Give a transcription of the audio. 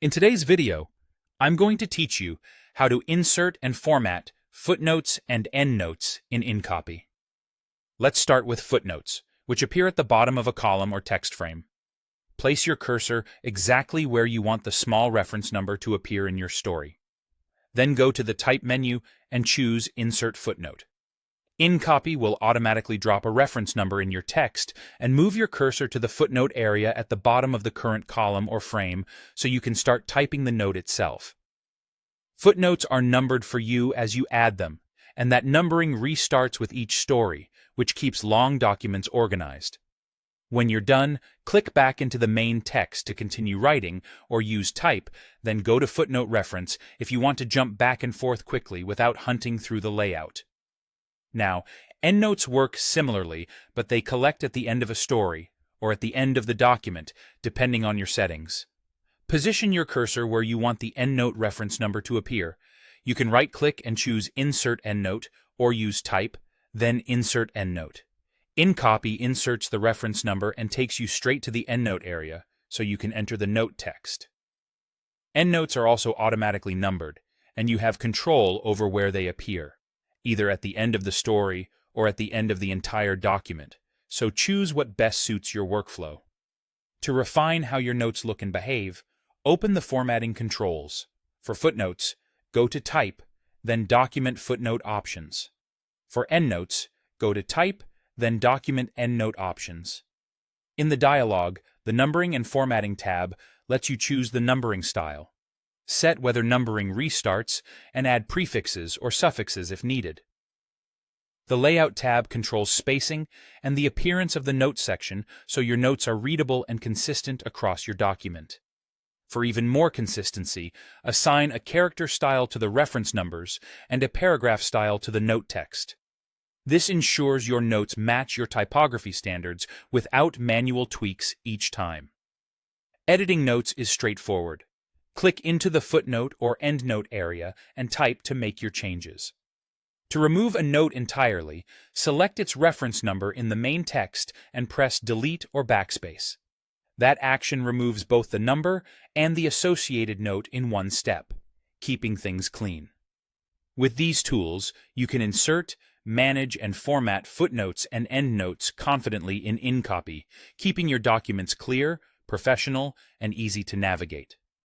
In today's video, I'm going to teach you how to insert and format footnotes and endnotes in InCopy. Let's start with footnotes, which appear at the bottom of a column or text frame. Place your cursor exactly where you want the small reference number to appear in your story. Then go to the Type menu and choose Insert Footnote. InCopy will automatically drop a reference number in your text and move your cursor to the footnote area at the bottom of the current column or frame so you can start typing the note itself. Footnotes are numbered for you as you add them, and that numbering restarts with each story, which keeps long documents organized. When you're done, click back into the main text to continue writing or use Type, then go to Footnote Reference if you want to jump back and forth quickly without hunting through the layout. Now, endnotes work similarly, but they collect at the end of a story or at the end of the document, depending on your settings. Position your cursor where you want the endnote reference number to appear. You can right-click and choose Insert Endnote or use Type, then Insert Endnote. InCopy inserts the reference number and takes you straight to the endnote area, so you can enter the note text. Endnotes are also automatically numbered, and you have control over where they appear, either at the end of the story or at the end of the entire document, so choose what best suits your workflow. To refine how your notes look and behave, open the formatting controls. For footnotes, go to Type, then Document Footnote Options. For endnotes, go to Type, then Document Endnote Options. In the dialog, the Numbering and Formatting tab lets you choose the numbering style. Set whether numbering restarts, and add prefixes or suffixes if needed. The Layout tab controls spacing and the appearance of the notes section so your notes are readable and consistent across your document. For even more consistency, assign a character style to the reference numbers and a paragraph style to the note text. This ensures your notes match your typography standards without manual tweaks each time. Editing notes is straightforward. Click into the footnote or endnote area and type to make your changes. To remove a note entirely, select its reference number in the main text and press Delete or Backspace. That action removes both the number and the associated note in one step, keeping things clean. With these tools, you can insert, manage, and format footnotes and endnotes confidently in InCopy, keeping your documents clear, professional, and easy to navigate.